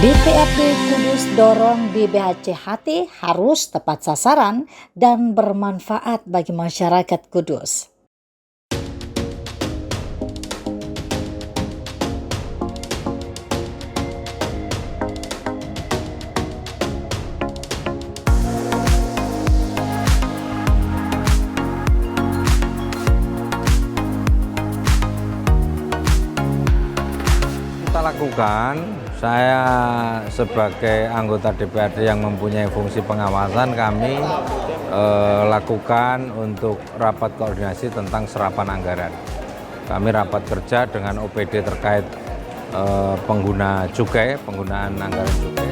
DPRD Kudus dorong DBHCHT harus tepat sasaran dan bermanfaat bagi masyarakat Kudus. Kita lakukan, saya sebagai anggota DPRD yang mempunyai fungsi pengawasan, kami lakukan untuk rapat koordinasi tentang serapan anggaran. Kami rapat kerja dengan OPD terkait pengguna cukai, penggunaan anggaran cukai.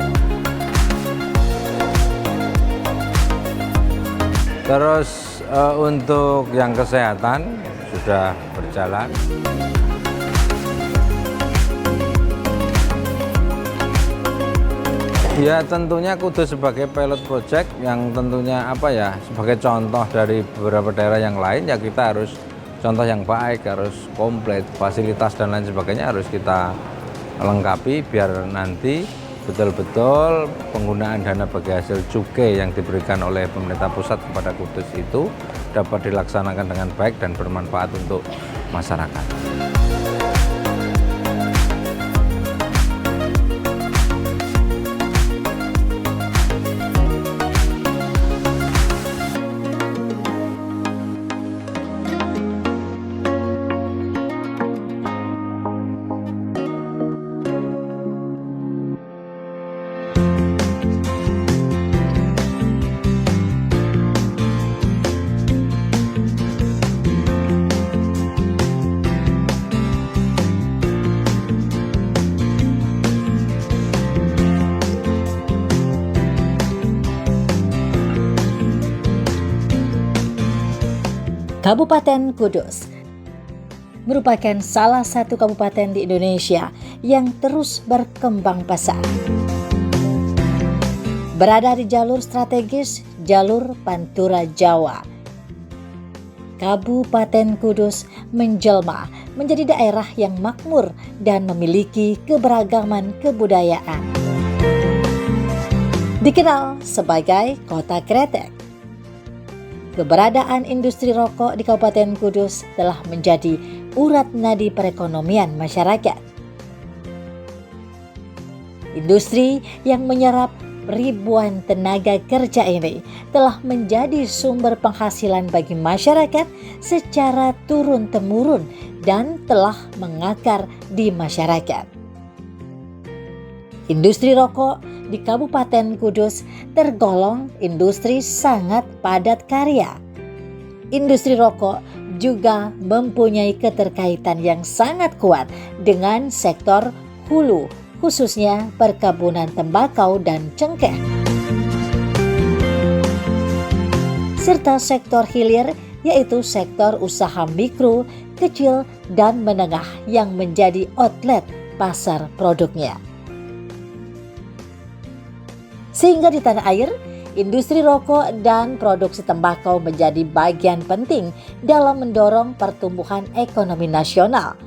Terus untuk yang kesehatan sudah berjalan. Ya tentunya Kudus sebagai pilot project yang tentunya sebagai contoh dari beberapa daerah yang lain, ya kita harus contoh yang baik, harus komplit, fasilitas dan lain sebagainya harus kita lengkapi biar nanti betul-betul penggunaan dana bagi hasil cukai yang diberikan oleh pemerintah pusat kepada Kudus itu dapat dilaksanakan dengan baik dan bermanfaat untuk masyarakat. Kabupaten Kudus merupakan salah satu kabupaten di Indonesia yang terus berkembang pesat. Berada di jalur strategis, jalur Pantura Jawa, Kabupaten Kudus menjelma menjadi daerah yang makmur dan memiliki keberagaman kebudayaan. Dikenal sebagai kota kretek. Keberadaan industri rokok di Kabupaten Kudus telah menjadi urat nadi perekonomian masyarakat. Industri yang menyerap ribuan tenaga kerja ini telah menjadi sumber penghasilan bagi masyarakat secara turun-temurun dan telah mengakar di masyarakat. Industri rokok di Kabupaten Kudus tergolong industri sangat padat karya. Industri rokok juga mempunyai keterkaitan yang sangat kuat dengan sektor hulu, khususnya perkebunan tembakau dan cengkeh. Serta sektor hilir, yaitu sektor usaha mikro, kecil, dan menengah yang menjadi outlet pasar produknya. Sehingga di tanah air, industri rokok dan produksi tembakau menjadi bagian penting dalam mendorong pertumbuhan ekonomi nasional,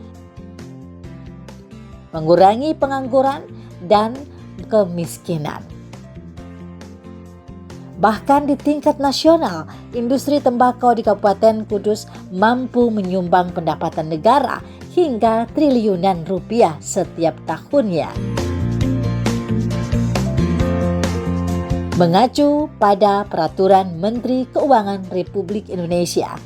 mengurangi pengangguran dan kemiskinan. Bahkan di tingkat nasional, industri tembakau di Kabupaten Kudus mampu menyumbang pendapatan negara hingga triliunan rupiah setiap tahunnya. Mengacu pada Peraturan Menteri Keuangan Republik Indonesia,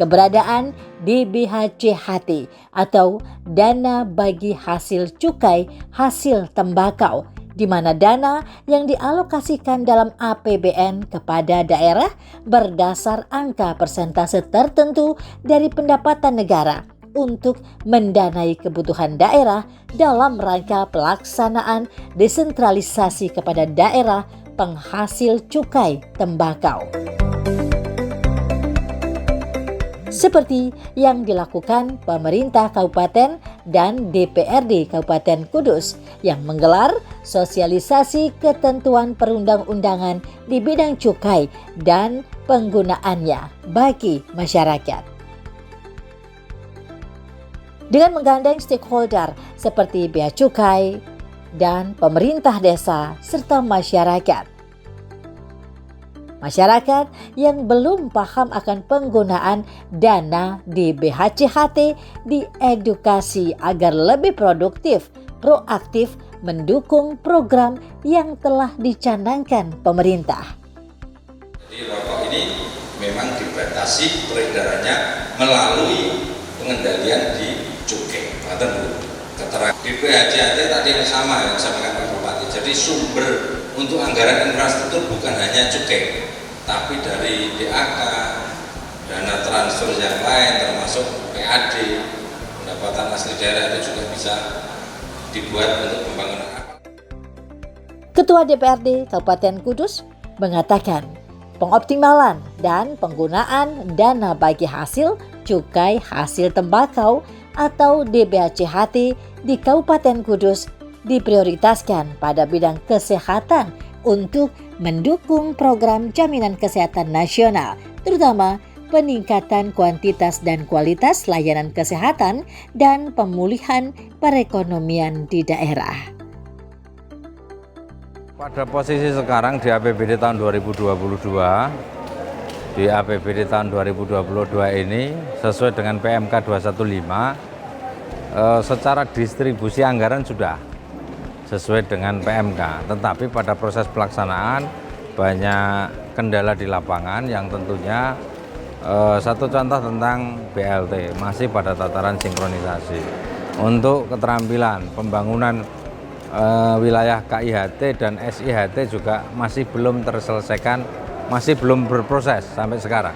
keberadaan DBHCHT atau Dana Bagi Hasil Cukai Hasil Tembakau, di mana dana yang dialokasikan dalam APBN kepada daerah berdasar angka persentase tertentu dari pendapatan negara untuk mendanai kebutuhan daerah dalam rangka pelaksanaan desentralisasi kepada daerah penghasil cukai tembakau. Seperti yang dilakukan pemerintah kabupaten dan DPRD Kabupaten Kudus yang menggelar sosialisasi ketentuan perundang-undangan di bidang cukai dan penggunaannya bagi masyarakat. Dengan menggandeng stakeholder seperti Bea Cukai, dan pemerintah desa serta masyarakat. Masyarakat yang belum paham akan penggunaan dana DBHCHT diedukasi agar lebih produktif, proaktif mendukung program yang telah dicanangkan pemerintah. Jadi rokok ini memang dibatasi peredarannya melalui pengendalian di cukai. Keterangan DBHCHT tadi yang sama yang disampaikan Pak Bupati. Jadi sumber untuk anggaran infrastruktur bukan hanya cukai, tapi dari DAK, dana transfer yang lain termasuk PAD, pendapatan asli daerah itu juga bisa dibuat untuk pembangunan. Ketua DPRD Kabupaten Kudus mengatakan pengoptimalan dan penggunaan dana bagi hasil cukai hasil tembakau atau DBHCHT di Kabupaten Kudus diprioritaskan pada bidang kesehatan untuk mendukung program jaminan kesehatan nasional, terutama peningkatan kuantitas dan kualitas layanan kesehatan dan pemulihan perekonomian di daerah. Pada posisi sekarang di APBD tahun 2022, di APBD tahun 2022 ini sesuai dengan PMK 215, secara distribusi anggaran sudah sesuai dengan PMK, tetapi pada proses pelaksanaan banyak kendala di lapangan yang tentunya satu contoh tentang BLT masih pada tataran sinkronisasi. Untuk keterampilan pembangunan wilayah KIHT dan SIHT juga masih belum terselesaikan, masih belum berproses sampai sekarang.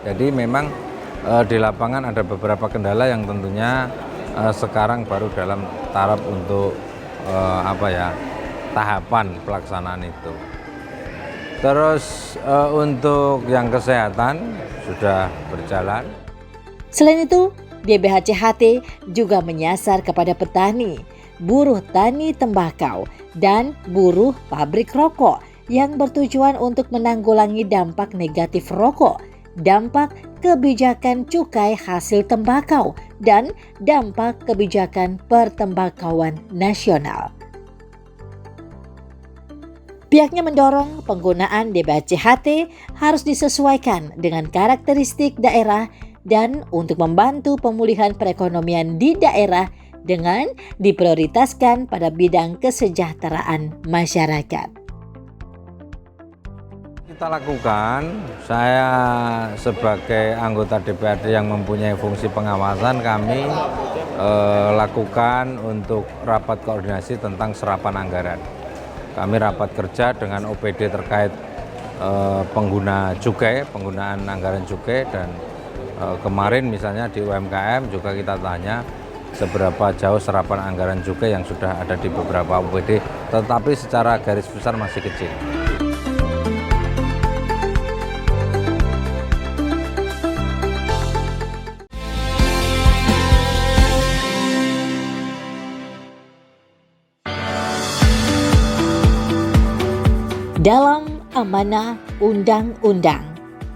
Jadi memang di lapangan ada beberapa kendala yang tentunya sekarang baru dalam taraf untuk tahapan pelaksanaan itu. Terus untuk yang kesehatan sudah berjalan. Selain itu, DBHCHT juga menyasar kepada petani, buruh tani tembakau, dan buruh pabrik rokok yang bertujuan untuk menanggulangi dampak negatif rokok, dampak kebijakan cukai hasil tembakau, dan dampak kebijakan pertembakauan nasional. Pihaknya mendorong penggunaan DBHCHT harus disesuaikan dengan karakteristik daerah dan untuk membantu pemulihan perekonomian di daerah dengan diprioritaskan pada bidang kesejahteraan masyarakat. Kita lakukan, saya sebagai anggota DPRD yang mempunyai fungsi pengawasan, kami lakukan untuk rapat koordinasi tentang serapan anggaran. Kami rapat kerja dengan OPD terkait pengguna cukai, penggunaan anggaran cukai, dan kemarin misalnya di UMKM juga kita tanya seberapa jauh serapan anggaran cukai yang sudah ada di beberapa OPD, tetapi secara garis besar masih kecil. Dalam amanah undang-undang,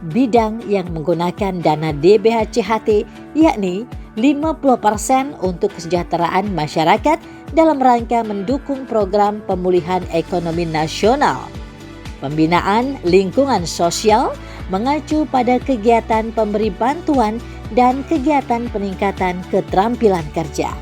bidang yang menggunakan dana DBHCHT yakni 50% untuk kesejahteraan masyarakat dalam rangka mendukung program pemulihan ekonomi nasional. Pembinaan lingkungan sosial mengacu pada kegiatan pemberi bantuan dan kegiatan peningkatan keterampilan kerja.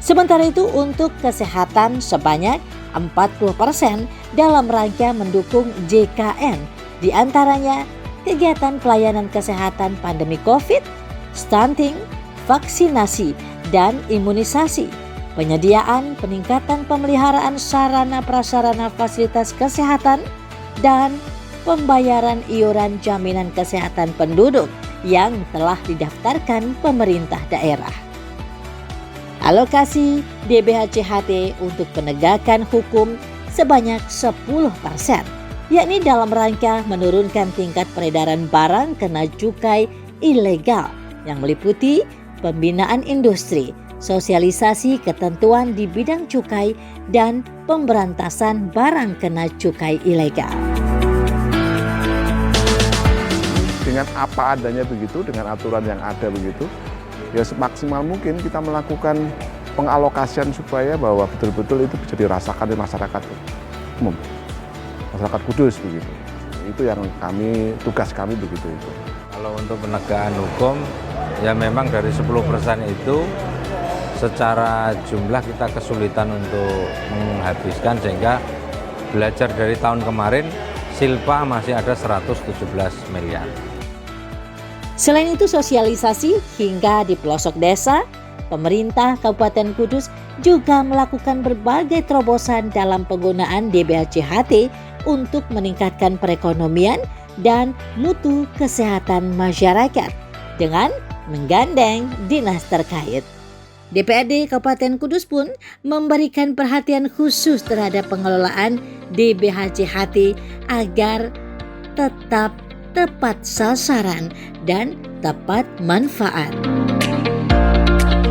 Sementara itu untuk kesehatan sebanyak 40% dalam rangka mendukung JKN, diantaranya kegiatan pelayanan kesehatan pandemi COVID, stunting, vaksinasi, dan imunisasi, penyediaan peningkatan pemeliharaan sarana prasarana fasilitas kesehatan, dan pembayaran iuran jaminan kesehatan penduduk yang telah didaftarkan pemerintah daerah. Alokasi DBHCHT untuk penegakan hukum sebanyak 10%, yakni dalam rangka menurunkan tingkat peredaran barang kena cukai ilegal yang meliputi pembinaan industri, sosialisasi ketentuan di bidang cukai, dan pemberantasan barang kena cukai ilegal. Dengan apa adanya begitu, dengan aturan yang ada begitu, ya semaksimal mungkin kita melakukan pengalokasian supaya bahwa betul-betul itu bisa dirasakan di masyarakat umum, masyarakat Kudus begitu. Itu yang tugas kami begitu itu. Kalau untuk penegakan hukum, ya memang dari 10% itu secara jumlah kita kesulitan untuk menghabiskan, sehingga belajar dari tahun kemarin Silpa masih ada 117 miliar. Selain itu sosialisasi hingga di pelosok desa, pemerintah Kabupaten Kudus juga melakukan berbagai terobosan dalam penggunaan DBHC-HT untuk meningkatkan perekonomian dan mutu kesehatan masyarakat dengan menggandeng dinas terkait. DPRD Kabupaten Kudus pun memberikan perhatian khusus terhadap pengelolaan DBHC-HT agar tetap tepat sasaran dan tepat manfaat.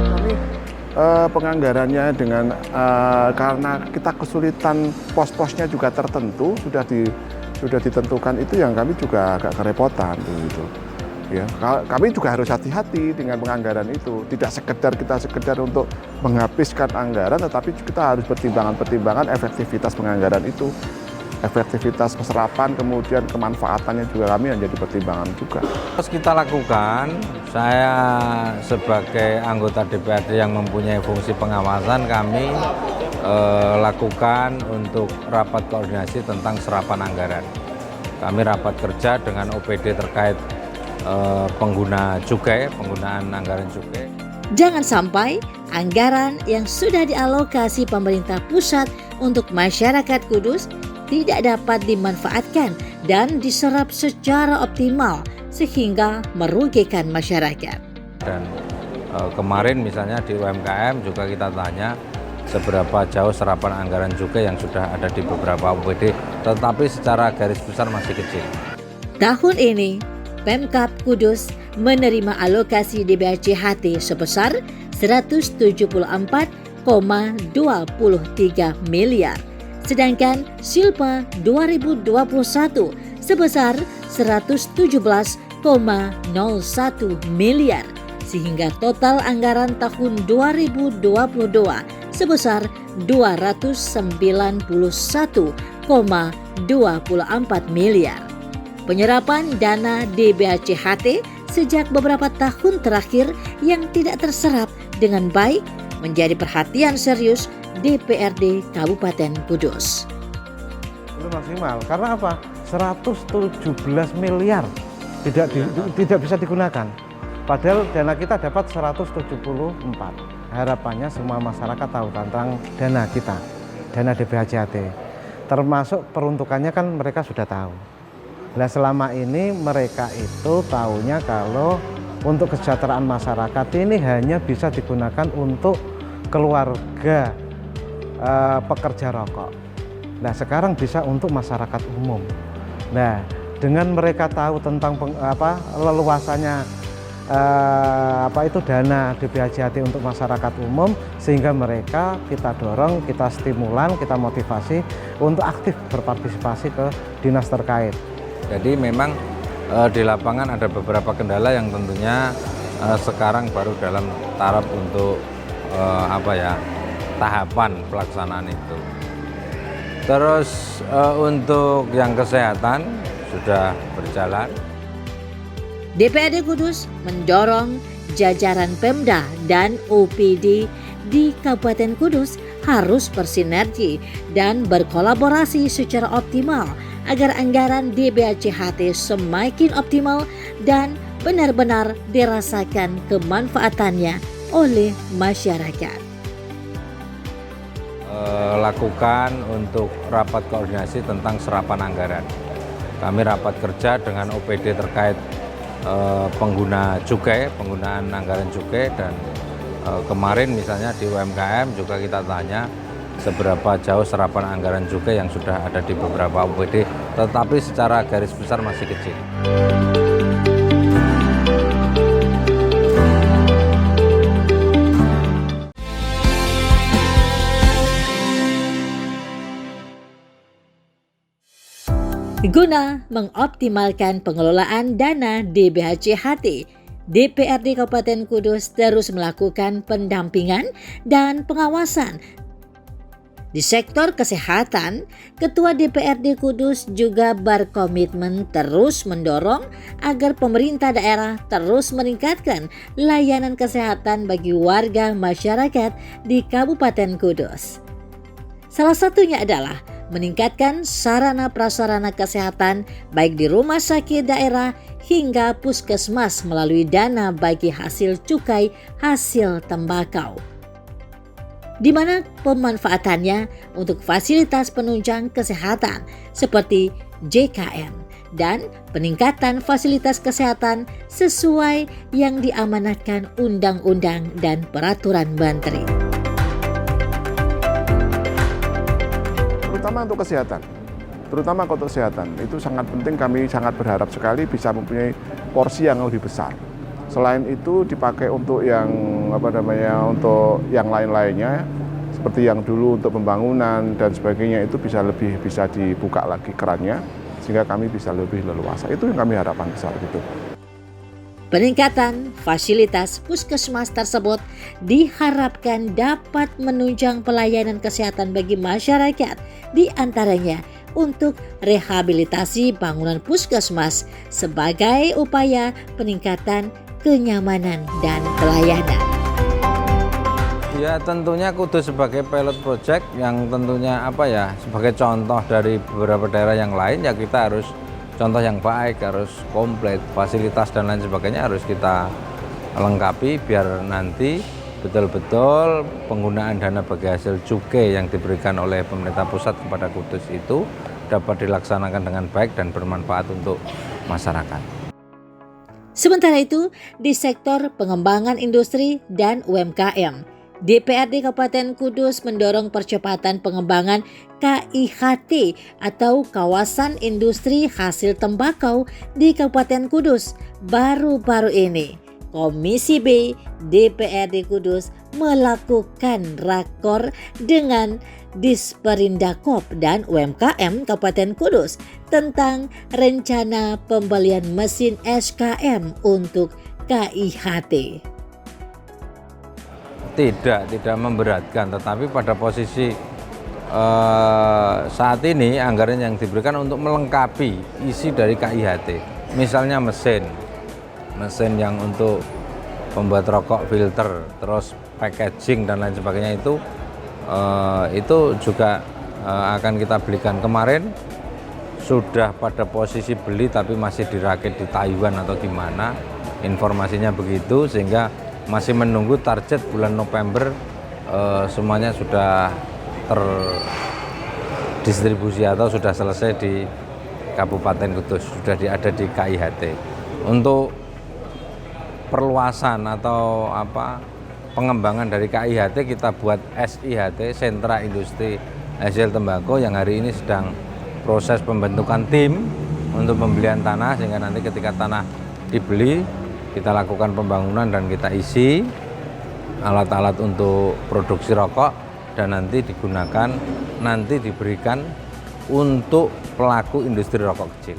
Kami penganggarannya dengan karena kita kesulitan pos-posnya juga tertentu sudah ditentukan, itu yang kami juga agak kerepotan gitu. Ya, kami juga harus hati-hati dengan penganggaran itu. Tidak sekedar untuk menghabiskan anggaran, tetapi kita harus pertimbangan efektivitas penganggaran itu. Efektivitas keserapan, kemudian kemanfaatannya juga kami menjadi pertimbangan juga. Terus kita lakukan, saya sebagai anggota DPRD yang mempunyai fungsi pengawasan, kami lakukan untuk rapat koordinasi tentang serapan anggaran. Kami rapat kerja dengan OPD terkait pengguna cukai, penggunaan anggaran cukai. Jangan sampai anggaran yang sudah dialokasi pemerintah pusat untuk masyarakat Kudus tidak dapat dimanfaatkan dan diserap secara optimal sehingga merugikan masyarakat. Dan kemarin misalnya di UMKM juga kita tanya seberapa jauh serapan anggaran cukai yang sudah ada di beberapa OPD, tetapi secara garis besar masih kecil. Tahun ini Pemkab Kudus menerima alokasi DBHC-HT sebesar 174,23 miliar. Sedangkan Silpa 2021 sebesar 117,01 miliar. Sehingga total anggaran tahun 2022 sebesar 291,24 miliar. Penyerapan dana DBHC-HT sejak beberapa tahun terakhir yang tidak terserap dengan baik menjadi perhatian serius DPRD Kabupaten Kudus. Itu maksimal, karena apa? 117 miliar tidak bisa digunakan. Padahal dana kita dapat 174. Harapannya semua masyarakat tahu tentang dana kita, dana DBHC-HT. Termasuk peruntukannya kan mereka sudah tahu. Nah, selama ini mereka itu taunya kalau untuk kesejahteraan masyarakat ini hanya bisa digunakan untuk keluarga pekerja rokok. Nah, sekarang bisa untuk masyarakat umum. Nah, dengan mereka tahu tentang leluasannya dana DBHC-HT untuk masyarakat umum, sehingga mereka kita dorong, kita stimulan, kita motivasi untuk aktif berpartisipasi ke dinas terkait. Jadi memang di lapangan ada beberapa kendala yang tentunya sekarang baru dalam taraf untuk tahapan pelaksanaan itu. Terus untuk yang kesehatan sudah berjalan. DPRD Kudus mendorong jajaran Pemda dan OPD di Kabupaten Kudus harus bersinergi dan berkolaborasi secara optimal agar anggaran DBHC-HT semakin optimal dan benar-benar dirasakan kemanfaatannya oleh masyarakat. Lakukan untuk rapat koordinasi tentang serapan anggaran. Kami rapat kerja dengan OPD terkait pengguna cukai, penggunaan anggaran cukai, dan kemarin misalnya di UMKM juga kita tanya seberapa jauh serapan anggaran cukai yang sudah ada di beberapa OPD, tetapi secara garis besar masih kecil. Guna mengoptimalkan pengelolaan dana DBHC-HT, DPRD Kabupaten Kudus terus melakukan pendampingan dan pengawasan. Di sektor kesehatan, Ketua DPRD Kudus juga berkomitmen terus mendorong agar pemerintah daerah terus meningkatkan layanan kesehatan bagi warga masyarakat di Kabupaten Kudus. Salah satunya adalah meningkatkan sarana prasarana kesehatan baik di rumah sakit daerah hingga puskesmas melalui dana bagi hasil cukai hasil tembakau, di mana pemanfaatannya untuk fasilitas penunjang kesehatan seperti JKN dan peningkatan fasilitas kesehatan sesuai yang diamanatkan undang-undang dan peraturan menteri. Terutama untuk kesehatan itu sangat penting. Kami sangat berharap sekali bisa mempunyai porsi yang lebih besar. Selain itu dipakai untuk yang untuk yang lain-lainnya seperti yang dulu untuk pembangunan dan sebagainya, itu bisa dibuka lagi kerannya sehingga kami bisa lebih leluasa. Itu yang kami harapkan besar gitu. Peningkatan fasilitas puskesmas tersebut diharapkan dapat menunjang pelayanan kesehatan bagi masyarakat, di antaranya untuk rehabilitasi bangunan puskesmas sebagai upaya peningkatan kenyamanan dan pelayanan. Ya, tentunya Kudus sebagai pilot project yang tentunya sebagai contoh dari beberapa daerah yang lain, ya kita harus contoh yang baik, harus komplit, fasilitas dan lain sebagainya harus kita lengkapi biar nanti betul-betul penggunaan dana bagi hasil cukai yang diberikan oleh pemerintah pusat kepada Kudus itu dapat dilaksanakan dengan baik dan bermanfaat untuk masyarakat. Sementara itu, di sektor pengembangan industri dan UMKM, DPRD Kabupaten Kudus mendorong percepatan pengembangan KIHT atau Kawasan Industri Hasil Tembakau di Kabupaten Kudus. Baru-baru ini, Komisi B DPRD Kudus melakukan rakor dengan Disperindakop dan UMKM Kabupaten Kudus tentang rencana pembelian mesin SKM untuk KIHT. Tidak memberatkan, tetapi pada posisi saat ini anggaran yang diberikan untuk melengkapi isi dari KIHT, misalnya mesin yang untuk membuat rokok filter, terus packaging dan lain sebagainya itu juga akan kita belikan. Kemarin sudah pada posisi beli tapi masih dirakit di Taiwan atau gimana, informasinya begitu, sehingga masih menunggu target bulan November semuanya sudah terdistribusi atau sudah selesai di Kabupaten Kudus, sudah ada di KIHT. Untuk perluasan atau pengembangan dari KIHT, kita buat SIHT, Sentra Industri Hasil Tembakau, yang hari ini sedang proses pembentukan tim untuk pembelian tanah, sehingga nanti ketika tanah dibeli kita lakukan pembangunan dan kita isi alat-alat untuk produksi rokok dan nanti diberikan untuk pelaku industri rokok kecil.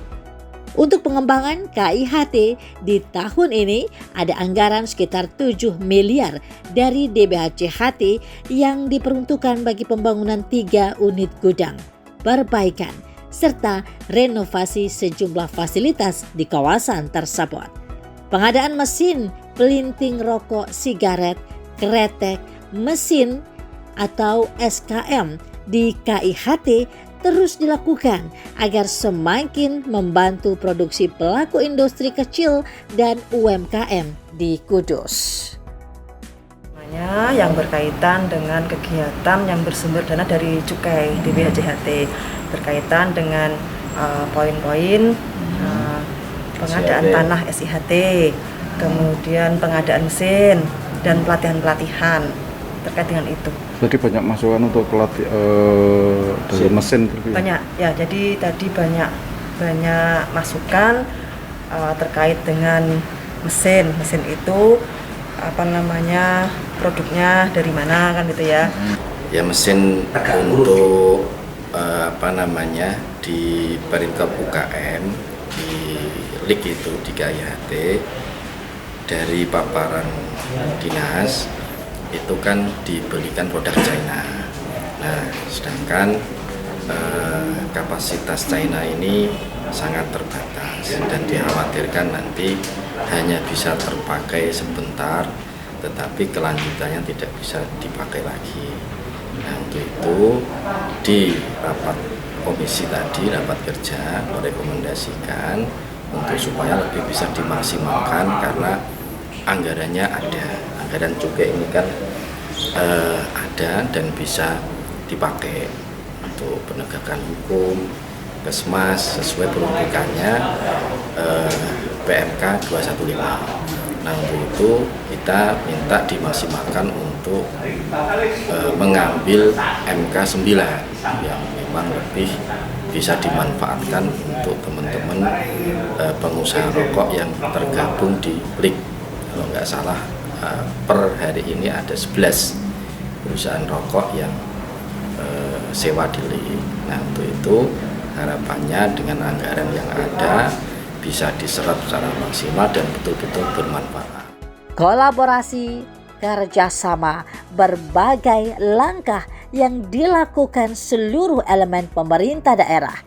Untuk pengembangan KIHT di tahun ini ada anggaran sekitar 7 miliar dari DBHCHT yang diperuntukkan bagi pembangunan 3 unit gudang, perbaikan, serta renovasi sejumlah fasilitas di kawasan tersebut. Pengadaan mesin pelinting rokok sigaret, kretek, mesin atau SKM di KIHT terus dilakukan agar semakin membantu produksi pelaku industri kecil dan UMKM di Kudus. Yang berkaitan dengan kegiatan yang bersumber dana dari cukai DBHCHT, berkaitan dengan poin-poin pengadaan tanah SIHT, kemudian pengadaan mesin dan pelatihan-pelatihan terkait dengan itu. Jadi banyak masukan untuk dari mesin. Banyak ya, jadi tadi banyak masukan terkait dengan mesin itu produknya dari mana kan gitu ya. Ya, mesin untuk di Barinkop UKM di LIK itu di KIHT dari paparan dinas itu kan dibelikan produk China. Nah, sedangkan kapasitas China ini sangat terbatas dan dikhawatirkan nanti hanya bisa terpakai sebentar, tetapi kelanjutannya tidak bisa dipakai lagi. Nah, untuk itu di rapat komisi tadi, rapat kerja merekomendasikan untuk supaya lebih bisa dimaksimalkan karena anggarannya ada. Anggaran cukai ini kan ada dan bisa dipakai untuk penegakan hukum, Kesmas sesuai peruntukannya PMK 215. Nah, untuk itu kita minta dimaksimalkan untuk mengambil MK 9 yang memang lebih bisa dimanfaatkan untuk teman-teman pengusaha rokok yang tergabung di LIG. Kalau nggak salah per hari ini ada 11 perusahaan rokok yang sewa di LIG. Nah, untuk itu harapannya dengan anggaran yang ada bisa diserap secara maksimal dan betul-betul bermanfaat. Kolaborasi, kerjasama, berbagai langkah yang dilakukan seluruh elemen pemerintah daerah,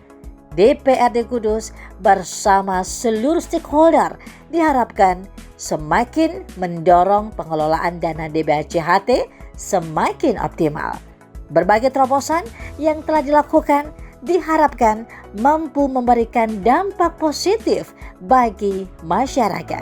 DPRD Kudus bersama seluruh stakeholder diharapkan semakin mendorong pengelolaan dana DBHC-HT semakin optimal. Berbagai terobosan yang telah dilakukan diharapkan mampu memberikan dampak positif bagi masyarakat.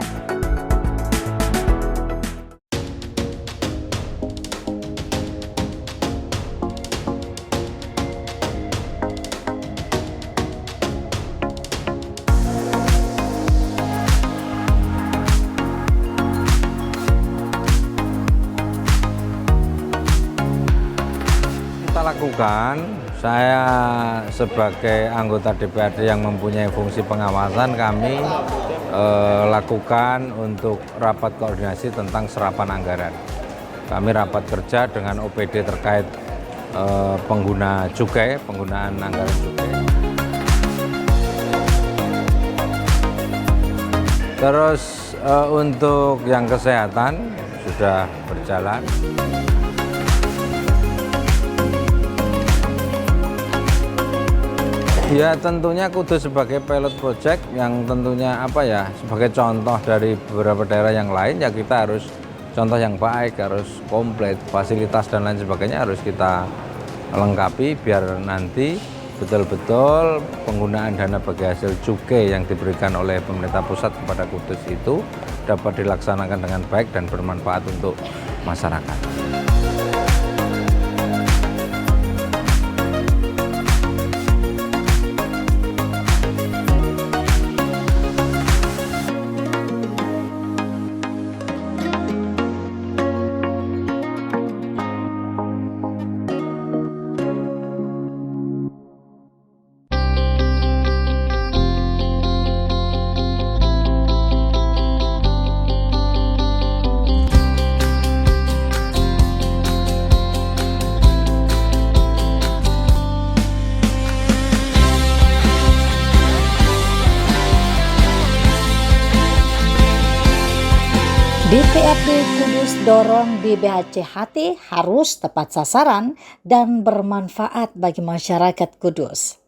Kita lakukan, saya sebagai anggota DPRD yang mempunyai fungsi pengawasan, kami lakukan untuk rapat koordinasi tentang serapan anggaran. Kami rapat kerja dengan OPD terkait pengguna cukai, penggunaan anggaran cukai. Terus untuk yang kesehatan sudah berjalan. Ya, tentunya Kudus sebagai pilot project yang tentunya sebagai contoh dari beberapa daerah yang lain, ya kita harus contoh yang baik, harus komplit, fasilitas dan lain sebagainya harus kita lengkapi biar nanti betul-betul penggunaan dana bagi hasil cukai yang diberikan oleh pemerintah pusat kepada Kudus itu dapat dilaksanakan dengan baik dan bermanfaat untuk masyarakat. DPRD Kudus dorong DBHC-HT harus tepat sasaran dan bermanfaat bagi masyarakat Kudus.